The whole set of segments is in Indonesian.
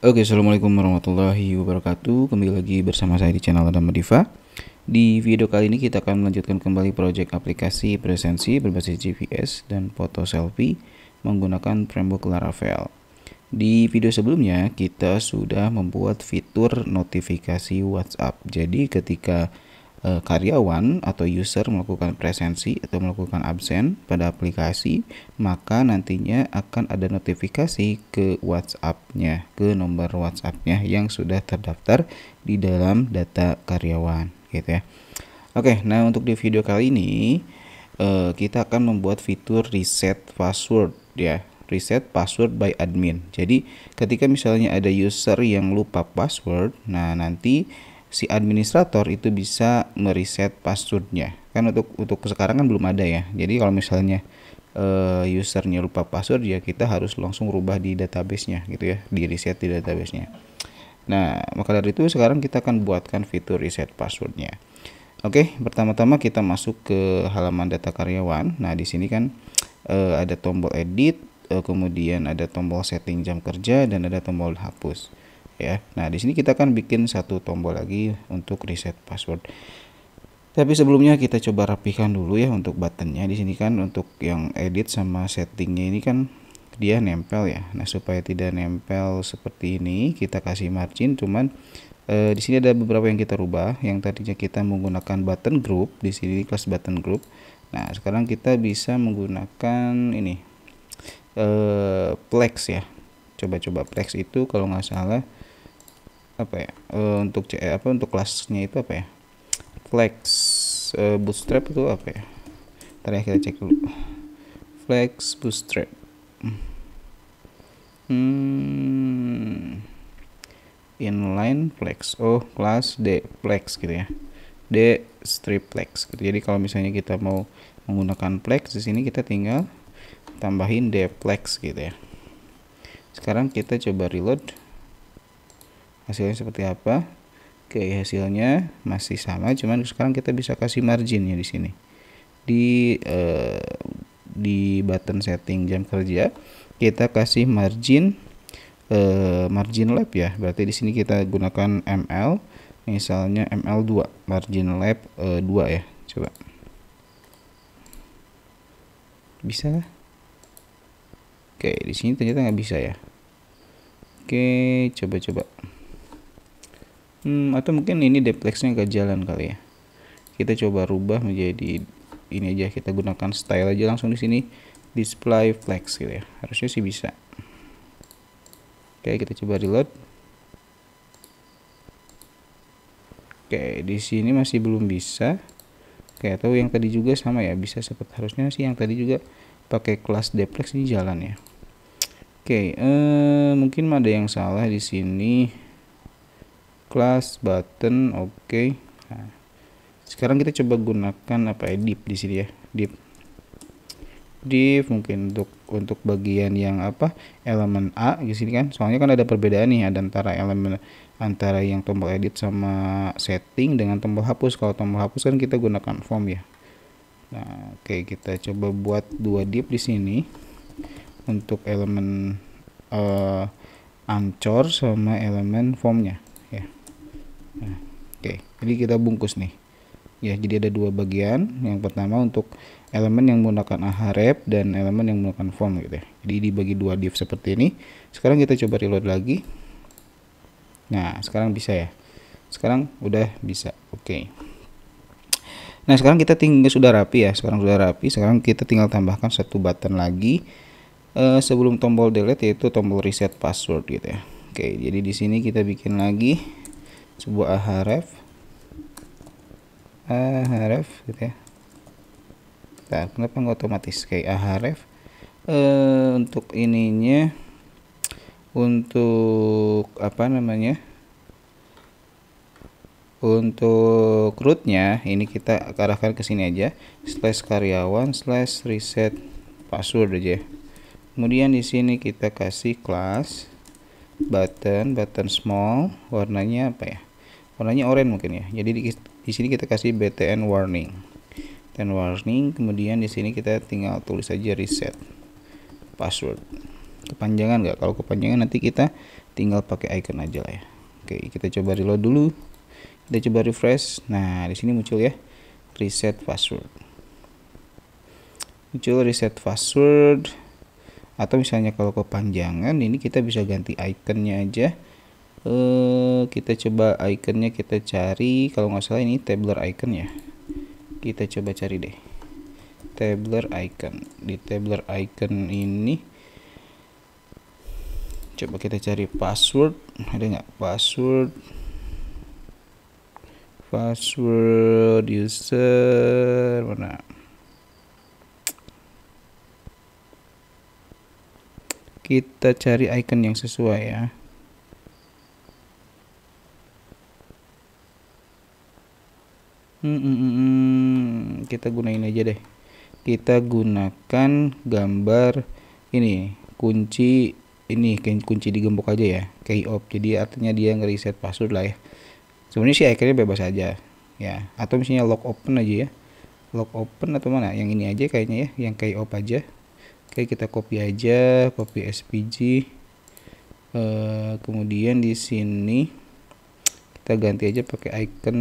Oke, assalamualaikum warahmatullahi wabarakatuh. Kembali lagi bersama saya di channel Adam Diva. Di video kali ini kita akan melanjutkan kembali proyek aplikasi presensi berbasis GPS dan foto selfie menggunakan framework Laravel. Di video sebelumnya kita sudah membuat fitur notifikasi WhatsApp. Jadi ketika karyawan atau user melakukan presensi atau melakukan absen pada aplikasi, maka nantinya akan ada notifikasi ke WhatsApp-nya, ke nomor WhatsApp-nya yang sudah terdaftar di dalam data karyawan, gitu ya. Oke, nah untuk di video kali ini kita akan membuat fitur reset password ya. Reset password by admin. Jadi ketika misalnya ada user yang lupa password, nah nanti si administrator itu bisa mereset passwordnya. Kan untuk sekarang kan belum ada ya. Jadi kalau misalnya usernya lupa password ya kita harus langsung rubah di database-nya gitu ya, di reset di database-nya. Nah, maka dari itu sekarang kita akan buatkan fitur reset passwordnya. Oke, pertama-tama kita masuk ke halaman data karyawan. Nah, di sini kan ada tombol edit, kemudian ada tombol setting jam kerja dan ada tombol hapus. Ya, nah di sini kita akan bikin satu tombol lagi untuk reset password. Tapi sebelumnya kita coba rapikan dulu ya untuk buttonnya. Di sini kan untuk yang edit sama settingnya ini kan dia nempel ya. Nah supaya tidak nempel seperti ini kita kasih margin. Cuman di sini ada beberapa yang kita rubah. Yang tadinya kita menggunakan button group, di sini kelas button group. Nah sekarang kita bisa menggunakan ini flex ya. Coba flex itu kalau nggak salah apa ya, untuk kelasnya itu apa ya, flex bootstrap itu apa ya, ntar ya kita cek dulu. Flex bootstrap inline flex, kelas d flex gitu ya, d strip flex gitu. Jadi kalau misalnya kita mau menggunakan flex di sini kita tinggal tambahin d flex gitu ya. Sekarang kita coba reload, hasilnya seperti apa. Oke, hasilnya masih sama, cuman sekarang kita bisa kasih margin ya di sini di button setting jam kerja kita kasih margin margin lab ya. Berarti di sini kita gunakan ml, misalnya ml2 margin lab 2 ya. Coba bisa. Oke, di sini ternyata nggak bisa ya. Oke, coba atau mungkin ini deplex-nya gak jalan kali ya. Kita coba rubah menjadi ini aja, kita gunakan style aja langsung di sini, display flex gitu ya. Harusnya sih bisa. Oke, kita coba reload. Oke, di sini masih belum bisa. Oke, atau yang tadi juga sama ya, bisa seperti harusnya sih yang tadi juga pakai kelas deplex ini jalan ya. Oke, mungkin ada yang salah di sini. Class button, oke. Nah, sekarang kita coba gunakan apa ya, div di sini ya, div mungkin untuk bagian yang apa, elemen A di sini kan. Soalnya kan ada perbedaan nih, ada antara elemen antara yang tombol edit sama setting dengan tombol hapus. Kalau tombol hapus kan kita gunakan form ya. Nah, oke, kita coba buat dua div di sini untuk elemen ancor sama elemen formnya ya. Nah, oke, jadi kita bungkus nih ya. Jadi ada dua bagian. Yang pertama untuk elemen yang menggunakan ahref dan elemen yang menggunakan form gitu ya. Jadi dibagi dua div seperti ini. Sekarang kita coba reload lagi. Nah sekarang bisa ya, sekarang udah bisa. Oke. Nah sekarang kita sudah rapi ya. Sekarang kita tinggal tambahkan satu button lagi sebelum tombol delete, yaitu tombol reset password gitu ya. Oke, jadi di sini kita bikin lagi sebuah ahref gitu ya. Nah, kenapa nggak otomatis kayak ahref untuk ininya, untuk apa namanya, untuk rootnya ini kita arahkan ke sini aja, /karyawan/reset password aja. Kemudian di sini kita kasih kelas button small, warnanya apa ya, warnanya oranye mungkin ya. Jadi di sini kita kasih btn warning, kemudian di sini kita tinggal tulis aja reset password. Kepanjangan nggak? Kalau kepanjangan nanti kita tinggal pakai icon aja lah ya. Oke, kita coba reload dulu. Kita coba refresh. Nah, di sini muncul ya reset password. Muncul reset password. Atau misalnya kalau kepanjangan ini kita bisa ganti iconnya aja. Kita coba iconnya, kita cari, kalau nggak salah ini tabler icon ya. Kita coba cari deh tabler icon. Di tabler icon ini coba kita cari password, ada nggak password user, mana? Kita cari icon yang sesuai ya. Kita gunain aja deh. Kita gunakan gambar ini, kunci ini, kunci digembok aja ya, key op. Jadi artinya dia ngereset password lah ya. Sebenarnya sih iconnya bebas aja ya, atau misalnya lock open aja ya, lock open atau mana, yang ini aja kayaknya ya, yang key op aja. Oke, kita copy aja, copy SVG. Kemudian di sini kita ganti aja pakai icon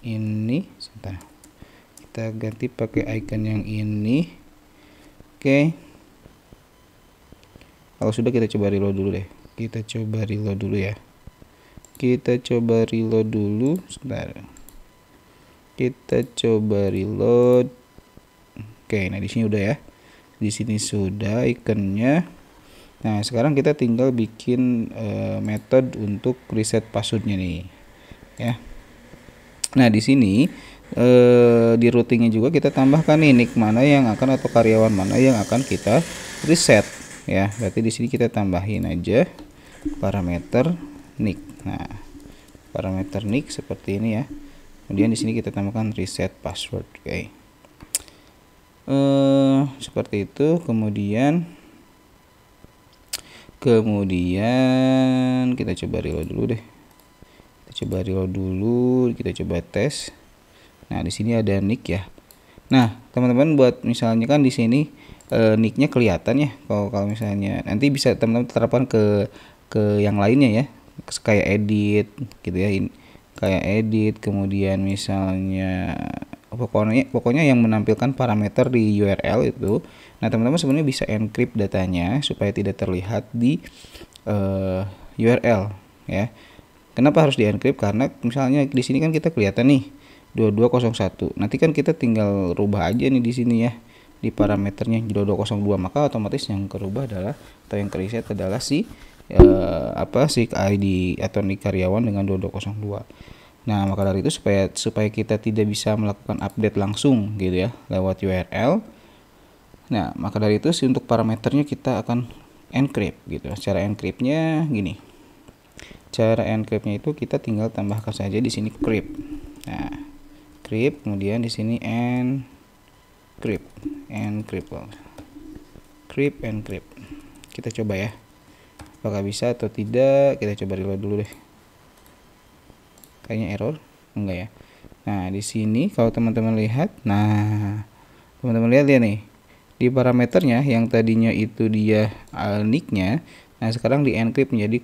ini. Sebentar, kita ganti pakai icon yang ini. Oke, kalau sudah kita coba reload dulu deh. Kita coba reload dulu ya. Kita coba reload dulu. Sebentar, kita coba reload. Oke, nah di sini udah ya. Di sini sudah ikonnya. Nah, sekarang kita tinggal bikin metode untuk reset passwordnya nih, ya. Nah, di sini di routingnya juga kita tambahkan nih nick mana yang akan, atau karyawan mana yang akan kita reset, ya. Berarti di sini kita tambahin aja parameter nick. Nah, parameter nick seperti ini ya. Kemudian di sini kita tambahkan reset password. Oke. Seperti itu. Kemudian kita coba reload dulu deh. Kita coba tes. Nah, di sini ada nick ya. Nah, teman-teman, buat misalnya kan di sini nicknya kelihatan ya. Kalau misalnya nanti bisa teman-teman terapkan ke yang lainnya ya. Kayak edit gitu ya. Kayak edit, kemudian misalnya pokoknya yang menampilkan parameter di URL itu. Nah, teman-teman sebenarnya bisa encrypt datanya supaya tidak terlihat di URL ya. Kenapa harus di encrypt? Karena misalnya di sini kan kita kelihatan nih 2201. Nanti kan kita tinggal rubah aja nih di sini ya, di parameternya 2202, maka otomatis yang kerubah adalah, atau yang kereset adalah si ID atau nick karyawan dengan 2202. Nah, maka dari itu supaya kita tidak bisa melakukan update langsung gitu ya lewat URL. Nah, maka dari itu untuk parameternya kita akan encrypt gitu. Cara encryptnya gini. Cara encryptnya itu kita tinggal tambahkan saja di sini crypt. Nah, crypt, kemudian di sini encrypt. Kita coba ya. Apakah bisa atau tidak? Kita coba reload dulu deh. Kayaknya error, enggak ya. Nah, di sini kalau teman-teman lihat, teman-teman lihat ya nih, di parameternya yang tadinya itu dia nicknya, nah sekarang di encrypt menjadi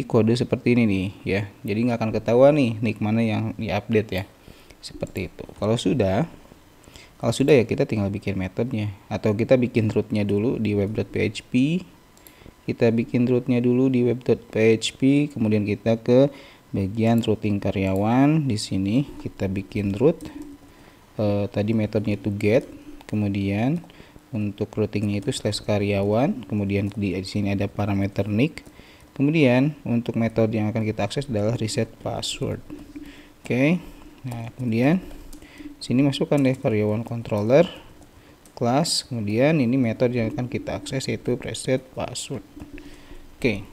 kode seperti ini nih ya. Jadi nggak akan ketahuan nih nick mana yang diupdate ya, seperti itu. Kalau sudah ya kita tinggal bikin metodenya, atau kita bikin rootnya dulu di web.php. Kita bikin rootnya dulu di web.php, kemudian kita ke bagian routing karyawan. Di sini kita bikin root. Tadi metodenya itu get, kemudian untuk routingnya itu /karyawan, kemudian di sini ada parameter nick, kemudian untuk metode yang akan kita akses adalah reset password. Oke. Nah, kemudian sini masukkan deh karyawan controller class, kemudian ini metode yang akan kita akses yaitu reset password. Oke.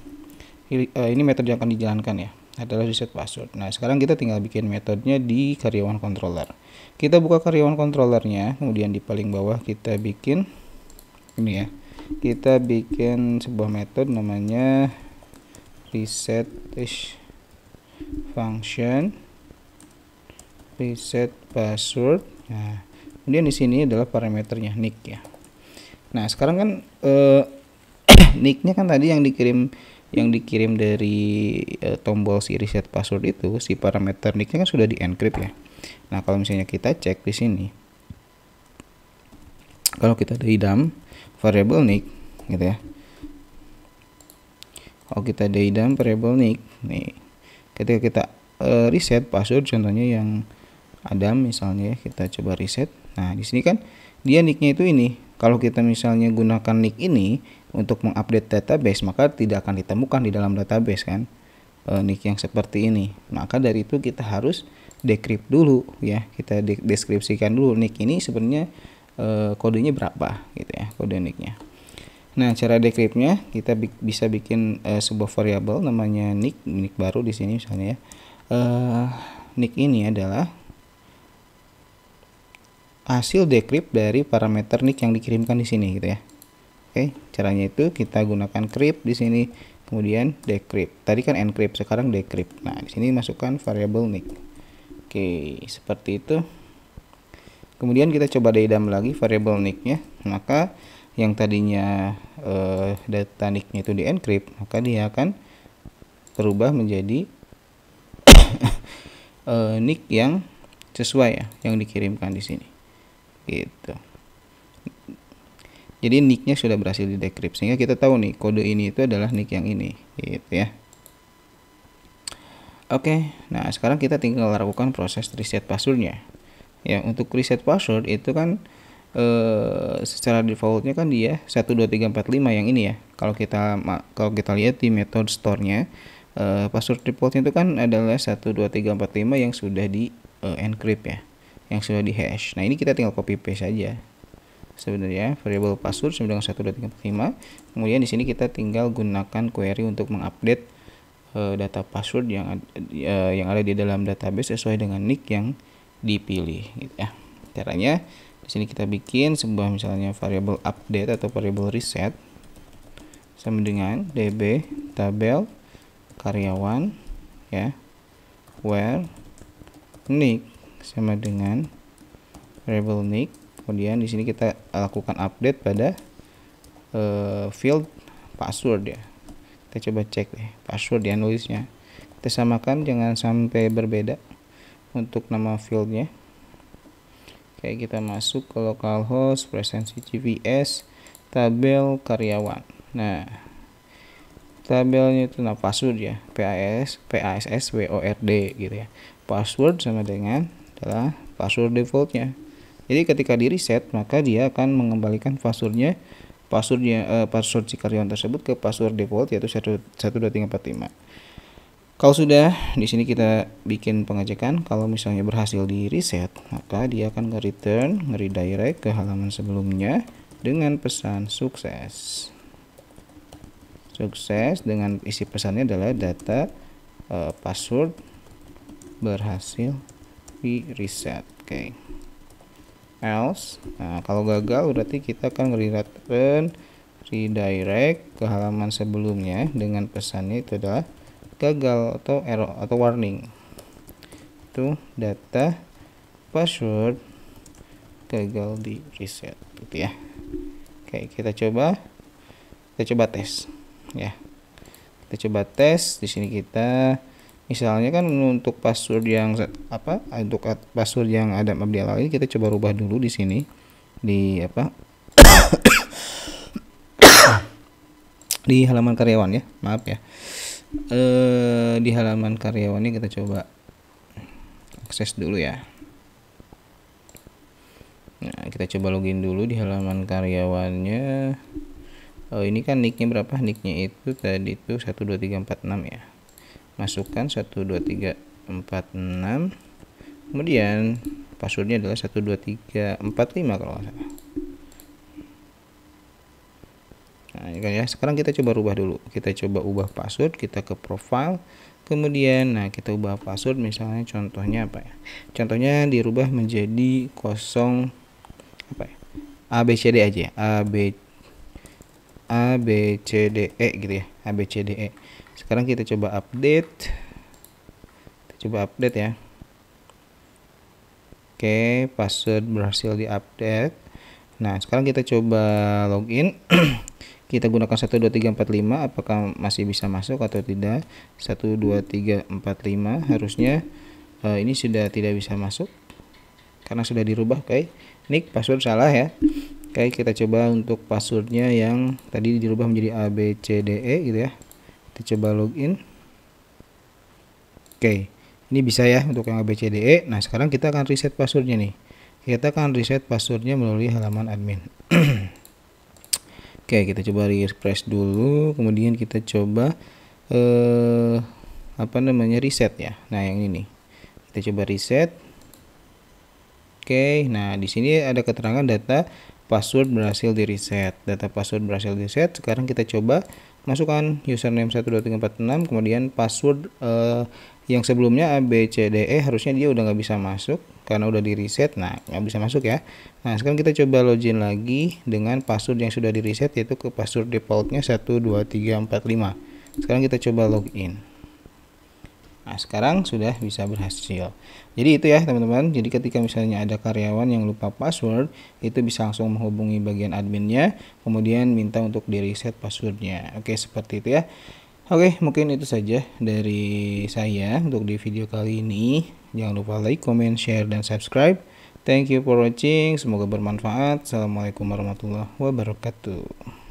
Ini metode yang akan dijalankan ya, adalah reset password. Nah, sekarang kita tinggal bikin metodenya di karyawan controller. Kita buka karyawan controllernya, kemudian di paling bawah kita bikin ini ya. Kita bikin sebuah metode namanya reset function reset password. Nah, kemudian di sini adalah parameternya nick ya. Nah, sekarang kan nicknya kan tadi yang dikirim dari tombol si reset password itu, si parameter nicknya kan sudah di encrypt ya. Nah kalau misalnya kita cek di sini, kalau kita ada idam variable nick gitu ya, kalau kita ada idam variable nick nih, ketika kita reset password, contohnya yang Adam misalnya ya, kita coba reset. Nah di sini kan dia nicknya itu ini. Kalau kita misalnya gunakan nick ini untuk mengupdate database, maka tidak akan ditemukan di dalam database kan nick yang seperti ini. Maka dari itu kita harus decrypt dulu ya, kita deskripsikan dulu nick ini sebenarnya kodenya berapa gitu ya, kode nicknya. Nah cara decryptnya kita bisa bikin sebuah variabel namanya nick baru di sini misalnya ya. Nick ini adalah hasil decrypt dari parameter nick yang dikirimkan di sini gitu ya. Oke, caranya itu kita gunakan crypt di sini, kemudian decrypt. Tadi kan encrypt, sekarang decrypt. Nah, di sini masukkan variable nick. Oke, seperti itu. Kemudian kita coba deidam lagi variable nicknya, maka yang tadinya data nicknya itu di encrypt, maka dia akan berubah menjadi nick yang sesuai ya, yang dikirimkan di sini gitu. Jadi nicknya sudah berhasil di decrypt, sehingga kita tahu nih kode ini itu adalah nick yang ini gitu ya. Oke, nah sekarang kita tinggal lakukan proses reset passwordnya ya. Untuk reset password itu kan secara defaultnya kan dia 12345 yang ini ya. Kalau kita lihat di method store-nya, password defaultnya itu kan adalah 12345 yang sudah di encrypt ya, yang sudah di hash. Nah ini kita tinggal copy paste saja sebenarnya variable password sama dengan 12345. Kemudian di sini kita tinggal gunakan query untuk mengupdate data password yang ada di dalam database sesuai dengan nick yang dipilih gitu ya. Caranya di sini kita bikin sebuah misalnya variable update atau variable reset sama dengan db tabel karyawan ya, where nick sama dengan variable nick. Kemudian di sini kita lakukan update pada field password ya. Kita coba cek deh password ya, nulisnya kita samakan, jangan sampai berbeda untuk nama fieldnya. Kayak kita masuk ke localhost presensi GVS tabel karyawan. Nah tabelnya itu password ya, PASSWORD gitu ya. Password sama dengan adalah password defaultnya. Jadi ketika di reset maka dia akan mengembalikan password si karyawan tersebut ke password default yaitu 12345. Kalau sudah, di sini kita bikin pengecekan. Kalau misalnya berhasil di reset, maka dia akan nge-redirect ke halaman sebelumnya dengan pesan sukses. Sukses dengan isi pesannya adalah data password berhasil di reset. Oke. Else, nah kalau gagal berarti kita akan redirect ke halaman sebelumnya dengan pesannya itu adalah gagal atau error atau warning. Itu data password gagal di reset gitu ya. Oke, kita coba tes ya. Kita coba tes di sini. Kita misalnya kan untuk password yang untuk password yang ada Abdial ini kita coba rubah dulu di sini di di halaman karyawan ya, maaf ya. Di halaman karyawan ini kita coba akses dulu ya. Nah, kita coba login dulu di halaman karyawannya. Ini kan nicknya berapa? Nicknya itu tadi itu 12346 ya. Masukkan 12346. Kemudian passwordnya adalah 12345 kalau nggak salah. Nah, ini kan ya. Sekarang kita coba rubah dulu. Kita coba ubah password, kita ke profile. Kemudian kita ubah password, misalnya contohnya apa ya? Contohnya dirubah menjadi 0 ABCD aja ya. ABCDE gitu ya. ABCDE. Sekarang kita coba update. Ya. Oke, password berhasil diupdate. Nah, sekarang kita coba login. Kita gunakan 1 2 3 4 5, apakah masih bisa masuk atau tidak. 1 2 3 4 5 harusnya ini sudah tidak bisa masuk karena sudah dirubah. Oke, Nick password salah ya. Oke, kita coba untuk passwordnya yang tadi dirubah menjadi ABCDE gitu ya. Kita coba login. Oke, ini bisa ya untuk yang ABCDE. Nah, sekarang kita akan reset passwordnya nih. Kita akan reset passwordnya melalui halaman admin. Oke, kita coba refresh dulu, kemudian kita coba reset ya. Nah, yang ini nih. Kita coba reset. Oke, nah di sini ada keterangan data password berhasil di reset. Data password berhasil di reset. Sekarang kita coba masukkan username 12346, kemudian password yang sebelumnya ABCDE harusnya dia udah nggak bisa masuk karena udah di reset. Nah, nggak bisa masuk ya. Nah, sekarang kita coba login lagi dengan password yang sudah di reset, yaitu ke password defaultnya 12345. Sekarang kita coba login. Nah, sekarang sudah bisa berhasil. Jadi itu ya teman-teman. Jadi ketika misalnya ada karyawan yang lupa password, itu bisa langsung menghubungi bagian adminnya, kemudian minta untuk di reset passwordnya. Oke, seperti itu ya. Oke, mungkin itu saja dari saya untuk di video kali ini. Jangan lupa like, comment, share, dan subscribe. Thank you for watching. Semoga bermanfaat. Assalamualaikum warahmatullahi wabarakatuh.